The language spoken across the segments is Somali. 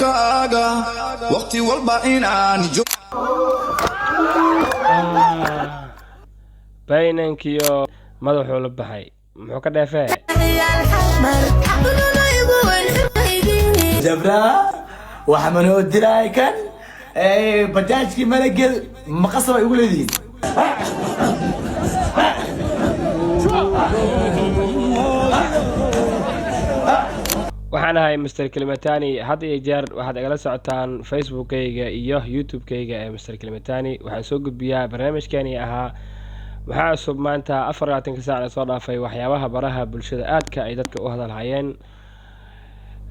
garabkaaga waqti walba inaan baynankiyo madaxuu la baxay muxuu ka dheefee jabra waxa manoo diray kan bajaajki malagel maqasaba igu leedihiin waxaan ahay Mr. Kilimatani had iyo jeer waxaad igala socotaan Facebook-kayga iyo YouTube-kayga ee Mr. Kilimatani waxaan soo gudbiyaa barnaamijkeeni ahaa waxaa cusub maanta 24 saac soo dhaafay waxyaabaha baraha bulshada aadka ay dadka u hadalhayeen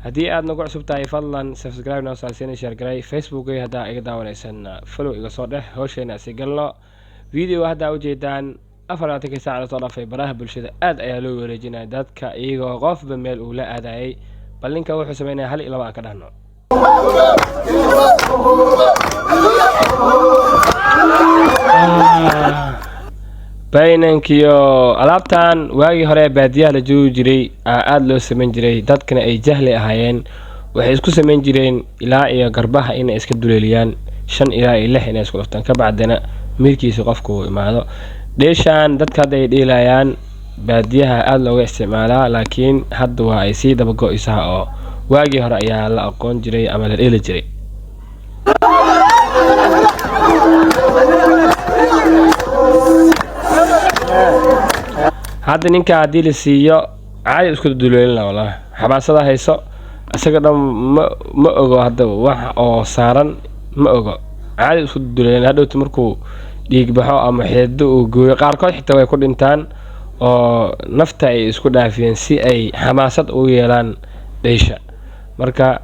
haddii aad nagu cusub tahay fadlan subscribe noo saarsiina share garay Facebook-kayga haddaa iga daawanaysan follow iga soo dheh hawsheena si galno video hadda u jeedaan 24 saac soo dhaafay baraha bulshada aad ayaa loo wareejinaa dadka iyagoo qofba meel uu la aadayay bal ninka wuxuu sameynaa hal iyo laba aan ka dhahno baynankiyo alaabtan waagii hore baadiyaha la joogi jiray aad loo sameyn jiray dadkana ay jahli ahaayeen waxay isku sameyn jireen ilaa iyo garbaha inay iska duleeliyaan 5 ilaa 6 inay isku dhuftaan ka bacdina mirkiisa qofku uu imaado dheeshaan dadka hadda ay dheelayaan baadiyaha aad looga isticmaalaa laakiin hadda waa ay sii daba go'aysaa oo waagii hore ayaa la aqoon jiray ama la dheeli jiray hadda ninka haddii la siiyo caadi isku duleelina walahi xabaasada hayso isaga dhan ma ogo hadda wax oo saaran ma ogo caadi isku duleelina hadhowta markuu dhiig baxo ama xidido uu gooyo qaarkood xitaa way ku dhintaan oo nafta ay isku dhaafiyeen si ay xamaasad u yeelaan dheesha marka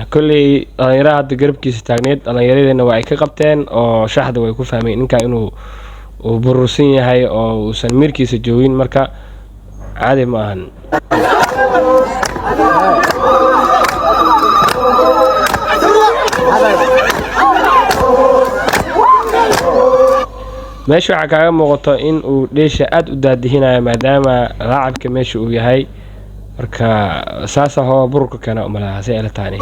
kolley dhalinyarada hadda garabkiisa taagneed dhalinyaradeenna waa ay ka qabteen oo shaxda way ku fahmeen ninka inuu burursan yahay oo uusan mirkiisa joogin marka caadi ma ahan meesha waxaa kaaga muuqato in uu dheesha aad u daadihinayo maadaama laacabka meesha uu yahay marka saas ahoo bururka keena umalaha si ay la taani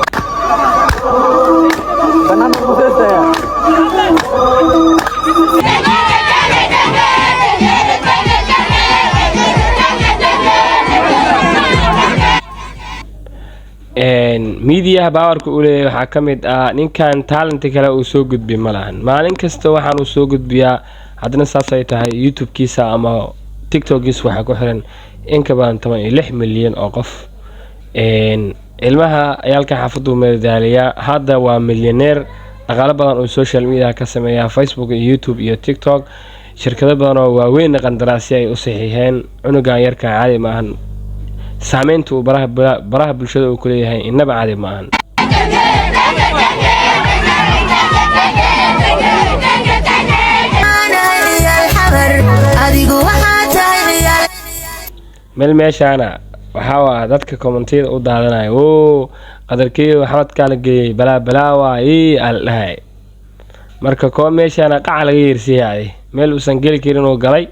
miidiyaha baawarka uu leeyahay waxaa ka mid ah ninkan talent kale uu soo gudbi ma lahan maalin kasta waxaan uu soo gudbiyaa haddana saasay tahay YouTube-kiisa ama TikTok-kiisa waxaa ku xiran in ka badan 16 milyan oo qof ilmaha ayaalka xaafadu madadaaliya hadda waa milyaneer dhaqaale badan oo social media ka sameeya Facebook iyo YouTube iyo TikTok shirkado badan oo waaweyn qandaraasyo ay u saxiixeen cunugan yarka caadi ma ahan saameynta uu baraha bulshada uu ku leeyahay inaba caadi ma ahan meel meeshaana waxaa waa dadka kommentiyada u daadanaya oo qadarkii waxaad kala geeyay balaawa al dhahay marka koo meeshaana qac laga yeersiiyay meel uusan geli karin oo galay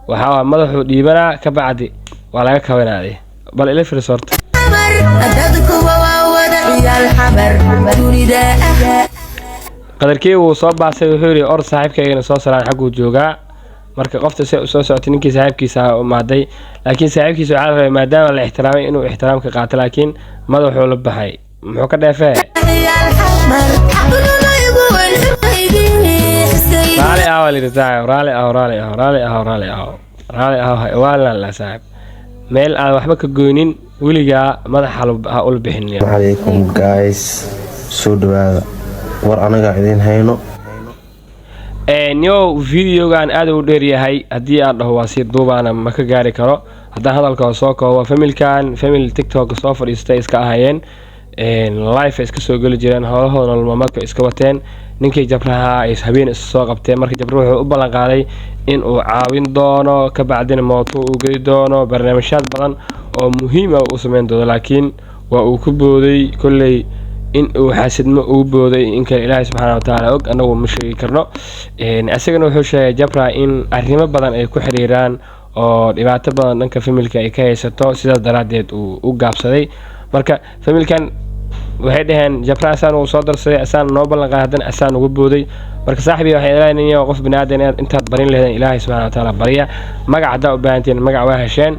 waxaa waa madaxu dhiibanaa ka bacdi waa laga kabanaaday bal ila firsorta qadarkii uu soo baasay wuxuu yiri or saaxiibkayna soo saraan xaguu joogaa marka qofta si soo socotay ninkii saaxiibkiisa u maaday laakiin saaxiibkiisa waxa la rabay maadaama la ixtiraamay inuu ixtiraamka qaato laakiin madaxuu la baxay muxuu ka dheefee raali waalna la saaxiib meel aan waxba ka goynin weligaa madaxa ha ula bixin alaykum guys soo dhawaada war anaga idin hayno yo videogan aad u dheer yahay haddii aan dhaho waa si duubaana ma ka gaari karo haddaan hadalka soo koobo family TikTok soo fadhiistay iska ahayeen live iska soo geli jireen howlahooda nolol maalmeedka iska wateen ninkii jabraha ay habeen is soo qabteen markii jabruhu wuxuu u ballan qaaday in uu caawin doono ka bacdina mooto uu geli doono barnaamijyaad badan oo muhiim ah uu sameyn doono laakiin waa uu ku booday kolley in uu xasidmo ugu booday in kale Ilaahay subxaanahu wa ta'aala og anagu ma sheegi karno asagana wuxuu sheegay jabra in arrimo badan ay ku xiriiraan oo dhibaato badan dhanka familka ay ka haysato sidaas daraadeed uu u gaabsaday marka familkan waxay dhaheen jabra asaan uu soo darsaday asaan noo ballan qaaday haddana asaan ugu booday marka saaxibi waxay ilaalinayeen qof bini'aadan intaad barin leedeen ilaahay subxaanahu wa tacaala barya magac haddaa u baahantiin magac waa hesheen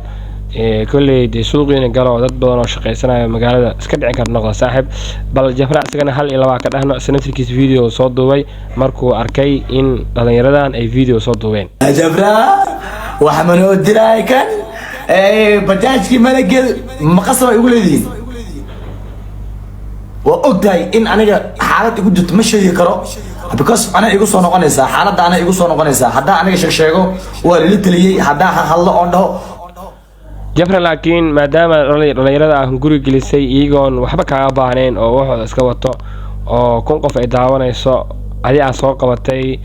kolley dee suuqiina galo dad badan oo shaqaysanayo magaalada iska dhicin kara noqda saaxiib bal jabra isagana hal iyo laba ka dhahno sanadkiis video soo duubay markuu arkay in dhalinyaradan ay video soo duubeen jabra waxa manoo diray kan bajaajkii malagel maqasaba igu leedihiin waa ogtahay in aniga xaalad igu jirto ma sheegi karo because ana igu soo noqonaysaa xaaladda ana igu soo noqonaysaa haddaa aniga sheego waa lila taliyey haddaa hadlo oo dhaho jabra laakiin maadaama dhalinyarada ah guri gelisay iyagoon waxba kaaga baahnayn oo waxooda iska wato oo kun qof ay daawanayso adi aa soo qabatay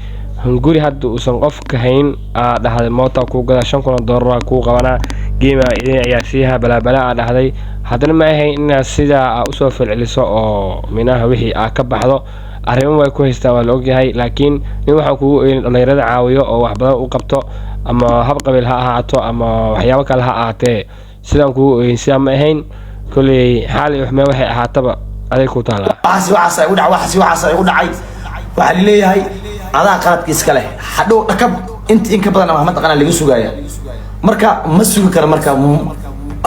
hunguri hadda uusan qof ka hayn aa dhahday moota kuu gada $5,000 kuu qabanaa geema idin ayaa siiha balaabala aa dhahday haddana ma ahayn inaad sidaa aa usoo falceliso oo minaha wixii aa ka baxdo arrimo way ku haystaa waa la ogyahay laakiin nin waxaan kugu oyn dhalinyarada caawiyo oo wax badan u qabto ama hab qabiil ha ahaato ama waxyaabo kale ha ahaatee sidaan kugu oyn sidaa ma ahayn kolley xaal iyo waxmee waxay ahaataba aday ku taalaa waxaas igu dhacay waxaa lileeyahay adaa qaladkiiska leh hadhow dhakab in ka badan ama mataqaana laga sugaaya marka ma sugi karo marka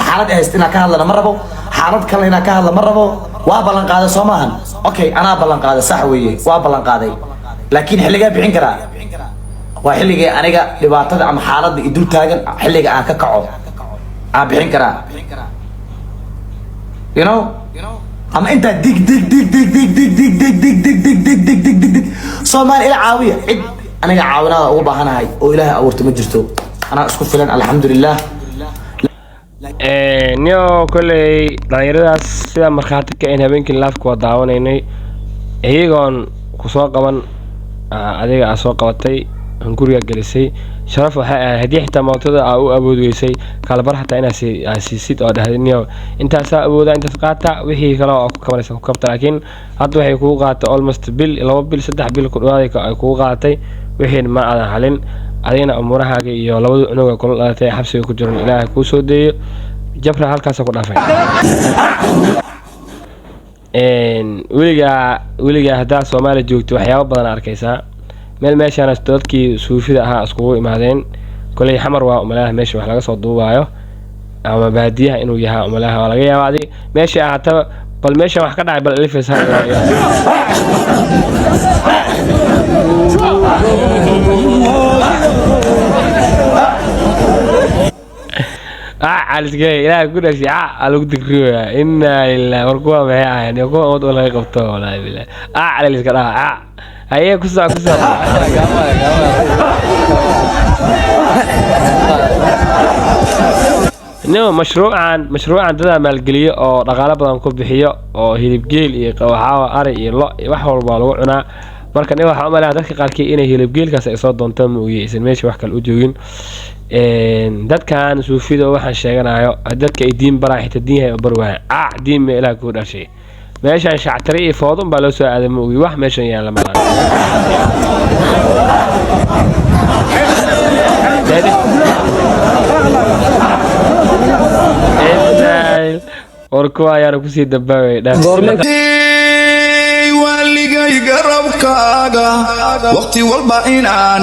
xaalad ay haystaa inaan ka hadlana ma rabo xaalad kale inaan ka hadla ma rabo waa ballan qaaday soo maahan okay anaa ballan qaaday sax weeye waa ballan qaaday laakiin xilligaa bixin karaa waa xilligii aniga dhibaatada ama xaaladda idul taagan xilliga aan ka kaco aan bixin karaa you know ama inta dig Soomaali ila caawiya cid aniga caawinada ugu baahanahay oo Ilaahay abuurto ma jirto ana isku filan alxamdulillah niyo kolley dhalinyaradaas sida markhaati ka in habeenkii laafka waa daawanaynay iyagoon ku soo qaban adiga aa soo qabatay guriga gelisay sharaf waxa ay hadii xitaa mootada aa u awood weysay kala bar xataa inaad siisid oo dhahdiniyo intaas awooda intaas qaata wixii kale oo ku kabanaysa ku kabta laakiin hadda waxay kugu qaatay almost bil 2 bil 3 bil ku dhawaaday ay kugu qaatay wixii ma aadan halin adina umurahaaga iyo labada cunuga kula dhalatay xabsiga ku jiran ilaahay ku soo deeyo jabra halkaas ku dhaafay weliga hadda Soomaali joogto waxyaabo badan arkaysaa meel meeshaan dadkii suufida ahaa iskugu imaadeen kulay xamar waa umalaha meesha wax laga soo duubayo ama baadiyaha inuu yahay umalaha waa laga yaabaa meesha ahaata bal meesha wax ka dhacay bal alifis عالسكي لا كنا شيء على قد كرويا إن إلا وركوا معي يعني يكون أود ولا يقبطوا ولا بالله على اللي كذا هي كسر إنه مشروعا ده مالجلية أو رجال بدن كوبحية أو هيلبجيل يقوحوا أري لا يوحول بالوعنا marka nin waxa umaleeyahay dadka qaarkii inay hilibgeelkaas ay soo doontaan mooyee meesha wax kale u joogin dadkan suufida waxaan sheeganayo dadka ay diin baraaxita diin ay barwaa diin ma ilaa ku dhashay meeshan shactari iyo foodun baa loo soo aaday mooyee wax meeshan yaala malan warkuwa ayaan ku sii dabaaway waqti walba inaan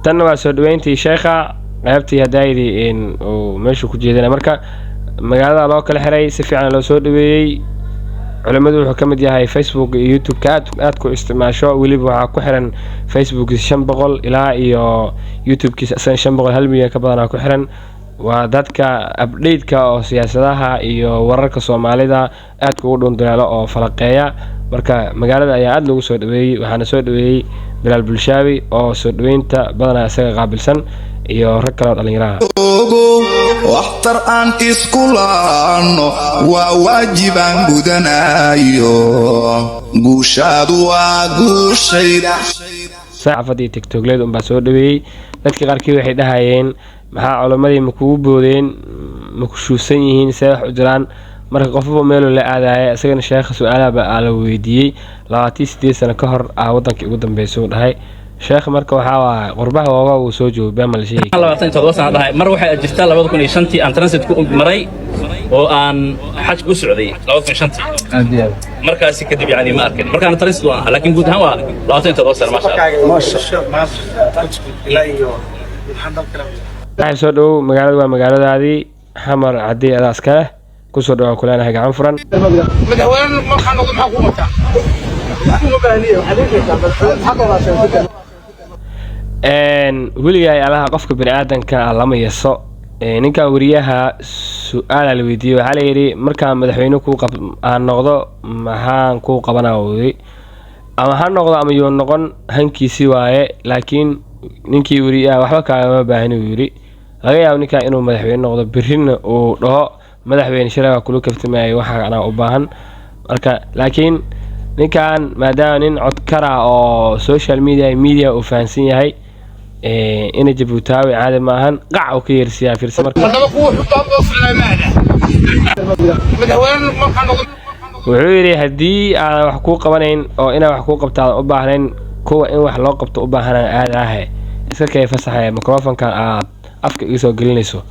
tan waa soo dhaweyntii sheekha qaybtii hadaaydi in uu meesha ku jeedana marka magaalada loo kala xiray si fiican loo soo dhaweeyay culimadu wuxuu kamid yahay Facebook iyo YouTube aad ku isticmaasho waliba waxa ku xiran Facebook 500 ilaa iyo YouTube kiisa 500 1 milyan ka badan ku xiran waa dadka update-ka oo siyaasadaha iyo wararka Soomaalida aad ku dhun dalaalo oo falaqeeya marka magaalada ayaa aad lagu soo dhaweeyay waxaana soo dhaweeyay Bilal Bulshaabi oo soo dhaweynta badan isaga qaabilsan iyo rag kale oo dhalinyarada waxtar aan isku laano waa waajiban gudanayo guushaadu waa guushayda saafadii TikTok leed baa soo dhaweeyay dadka qaarkii waxay dhahayeen maxaa culimadii ma kugu boodeen ma ku shuusan yihiin sax u jiraan marka qofba meel la aadaay asagana sheekh su'aalaha baa la weydiiyay 28 sano ka hor wadankii ugu dambeysay dhahay sheekh marka waxa waa qurbaha waaga uu soo joogay ma la sheegay 27 sano dhahay mar waxa jirta 2005 aan transit ku maray oo aan حاج بسعودي لو في شنطة مركز كذب يعني ما أركن مركز تريس لكن قد هوا لو أنت توصل ما شاء الله soo dhow magaalada waa magaaladaadii xamar cadii adaas ka leh ku soo dhaw kulana gacan furan madaxweyne ma xan ugu maxaa ku wataa weligaa alaha qofka bini'aadanka lama yeeso ninka wariyaha su'aal la weydiiyay waxa la yiri marka madaxweyne ku aan noqdo maxaan ku qabanaa ama ha noqdo ama yoo noqon hankiisi waaye laakiin ninkii wariyaha waxba kaama baahni yiri laga yaabo ninka inuu madaxweyne noqdo birina uu dhaho madaxweyne shiraaga kula kaftamay waxa ana u baahan marka laakiin ninkan maadaama nin codkara oo social media uu fahansan yahay in Djibouti caadi maahan qac oo ka yeersiyaa fiirsa marka wuxuu yiri hadii aan wax ku qabanayn oo ina wax ku qabtaan u baahnayn kuwa in wax loo qabto u baahanaan aad ahay iska kay fasaxay microphone-kan aad afka iga soo gelinayso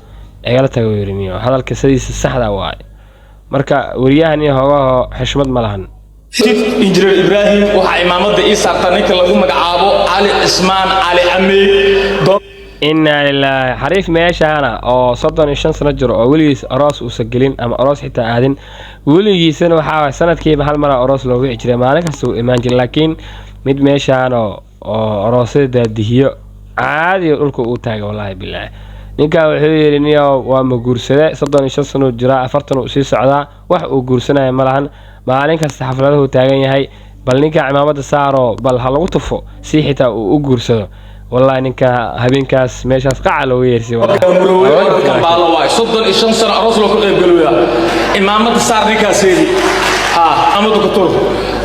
ayala tago yiriniyo hadalka sidiisa saxda waay marka wariyahan iyo hoogaha xishmad ma lahan injineer Ibrahim waxa imaamada ii saartay ninka lagu magacaabo Ali Ismaan Ali Ami inna lillahi xariif meeshaana oo 35 sano jiro oo waligiis aroos uu sagelin ama aroos xitaa aadin waligiisana waxa sanadkiiba hal mar aroos loogu jiray maalin kasta uu imaan jiray laakiin mid meeshaan oo aroosada dihiyo caadi dhulka uu taagay wallahi billaah ninka wuxuu yiri niyo waa ma guursade 35 sano jira 40 uu sii socdaa wax uu guursanay ma lahan maalin kasta xafladahu taagan yahay bal ninka cimaamada saaro bal ha lagu tufo si xitaa uu guursado والله ninka habeenkaas meeshaas qacal oo yeersi wallahi kan baalo waay 35 sano aroos loo qayb galiyo imaamada saar ninkaasidi amadu ka tur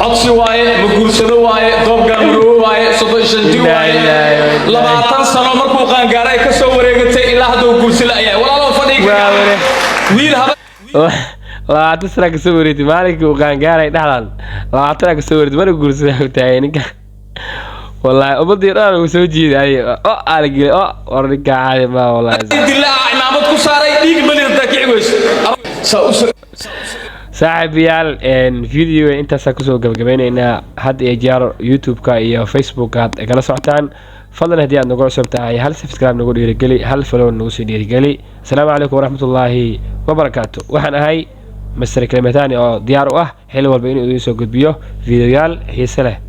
codsi waaye ma guursado waaye doob gaamro waaye 35 jir waaye 20 sano markuu qaan gaaray ka soo wareegatay ilaa hadda uu guursila ayaa walaalo fadhiga wiil haba labaatan sano ka soo wareegtay maalinkii uu qaan gaaray dhaxlan 20 ka soo wareegtay mar guursada uu taagay ninka والله أبدي أنا وسوجي هاي أرجع ورجع عادي ما والله دلنا عمامك كسارة يديك بلي تذكي عويس صاحب يال إن فيديو أنت سكسو قبل إن هاد إيجار يوتيوب كا فيسبوك هاد كلا ساعتين فضلا هدي أن نقول سبتاعي هل سبسكرايب نقول يرجلي هل فلو نوصي يرجلي السلام عليكم ورحمة الله وبركاته وحنا هاي مستر كلمتان أو ديار حلوة بين يدوسو قد بيو فيديو يال هي سله